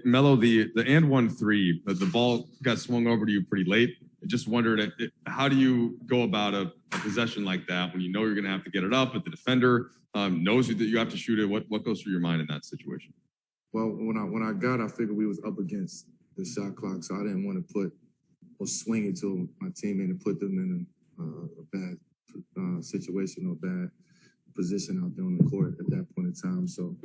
Melo, the and 1-3, the ball got swung over to you pretty late. I just wondered, how do you go about a possession like that when you know you're going to have to get it up, but the defender knows that you have to shoot it? What goes through your mind in that situation? Well, when I got, I figured we was up against the shot clock, so I didn't want to put or swing it to my teammate and put them in a bad situation or bad position out there on the court at that point in time. So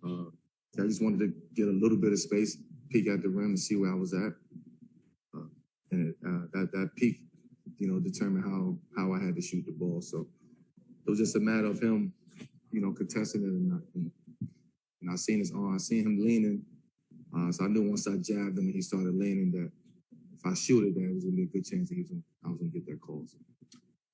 I just wanted to get a little bit of space, peek at the rim and see where I was at. And that peak, determined how I had to shoot the ball. So it was just a matter of him, contesting it and I seen his arm, I seen him leaning. So I knew once I jabbed him and he started leaning that if I shoot it, there was gonna be a good chance that I was gonna get that call. So.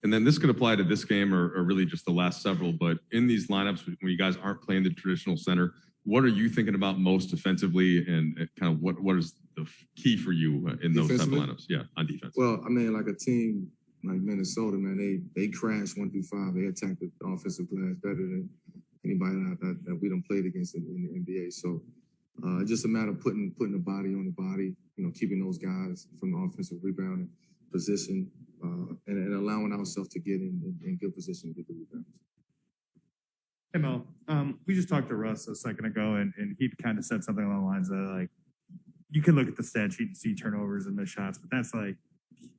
And then this could apply to this game or really just the last several, but in these lineups when you guys aren't playing the traditional center, what are you thinking about most defensively and kind of what is the key for you in those type of lineups? Yeah, on defense. Well, I mean, like a team like Minnesota, man, they crash 1 through 5. They attack the offensive glass better than anybody that we done played against in the NBA. So just a matter of putting the body on the body, keeping those guys from the offensive rebounding position and allowing ourselves to get in good position to get the rebounds. Hey, Mel, we just talked to Russ a second ago, and he kind of said something along the lines of, like, you can look at the stat sheet and see turnovers and missed shots, but that's like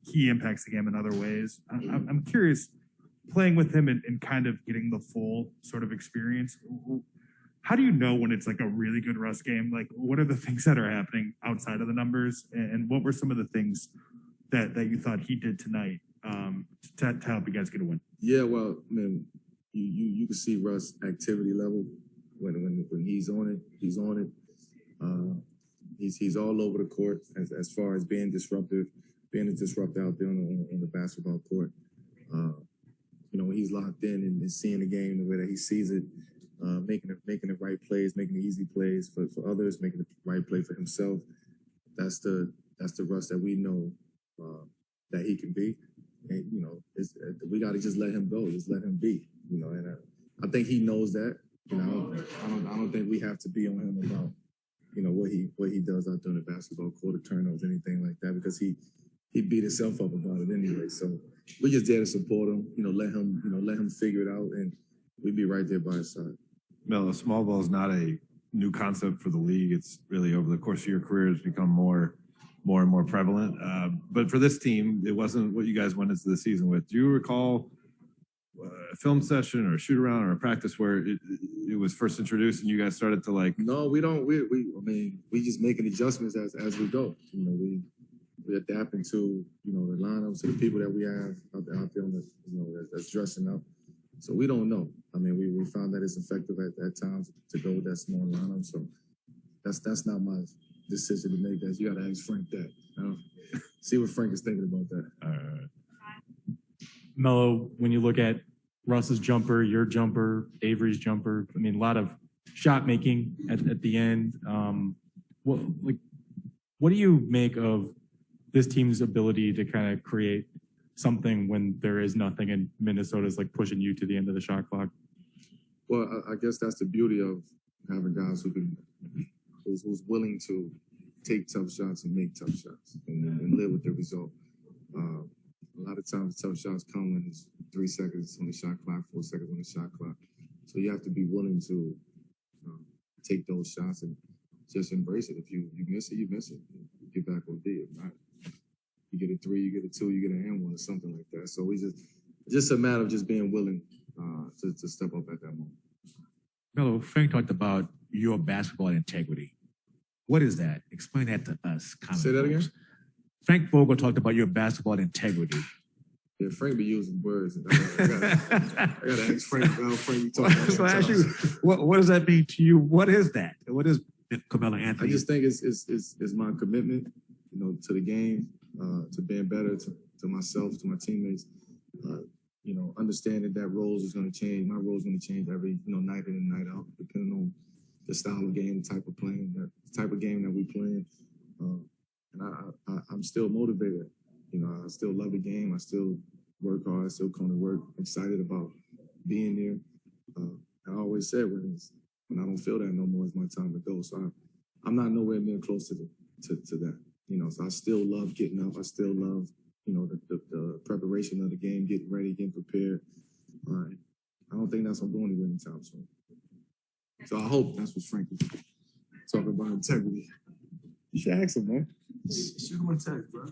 he impacts the game in other ways. I'm curious, playing with him and kind of getting the full sort of experience, how do you know when it's like a really good Russ game? Like, what are the things that are happening outside of the numbers, and what were some of the things that you thought he did tonight to help you guys get a win? Yeah, well, man, you can see Russ' activity level when he's on it. He's on it. He's all over the court as far as being a disruptor out there on the basketball court. When he's locked in and seeing the game the way that he sees it, making the right plays, making the easy plays for others, making the right play for himself. That's the Russ that we know that he can be. And we got to just let him go, just let him be. And I think he knows that. I don't think we have to be on him about what he does out there on the basketball court, or turnovers, anything like that, because he beat himself up about it anyway. So we're just there to support him. Let him figure it out, and we'd be right there by his side. Melo, small ball is not a new concept for the league. It's really over the course of your career has become more and more prevalent. But for this team, it wasn't what you guys went into the season with. Do you recall a film session or a shoot around or a practice where it was first introduced and you guys started to like? No, we don't. We just making adjustments as we go. We adapting to the lineups, to the people that we have out there on the that's dressing up. So we don't know. We found that it's effective at times to go with that small lineup. So that's not my decision to make. That you got to ask Frank that. See what Frank is thinking about that. All right. Melo, when you look at Russ's jumper, your jumper, Avery's jumper, a lot of shot making at the end. What do you make of this team's ability to kind of create something when there is nothing and Minnesota's like pushing you to the end of the shot clock? Well, I guess that's the beauty of having guys who's willing to take tough shots and make tough shots and live with the result. A lot of times tough shots come when it's 3 seconds on the shot clock, 4 seconds on the shot clock. So you have to be willing to take those shots and just embrace it. If you miss it, you miss it. You get back on D. If not, you get a 3, you get a 2, you get an and 1 or something like that. So it's just a matter of just being willing to step up at that moment. Melo, Frank talked about your basketball integrity. What is that? Explain that to us. Say that again? Frank Vogel talked about your basketball integrity. Yeah, Frank be using words. I gotta ask Frank about Frank you talking about. So ask you, what does that mean to you? What is that? What is Carmelo Anthony? I just think it's my commitment, to the game, to being better, to myself, to my teammates. Understanding that roles is going to change. My role is going to change every night in and night out, depending on the style of game, the type of playing, the type of game that we playing. And I'm still motivated. I still love the game. I still work hard. I still come to work excited about being there. I always said when I don't feel that no more, it's my time to go. So I'm not nowhere near close to that. You know, so I still love getting up. I still love, you know, the preparation of the game, getting ready, getting prepared. I don't think that's what I'm doing anywhere anytime soon. So I hope that's what Frank is talking about integrity. You should ask him, man. Shoot him a text, bro.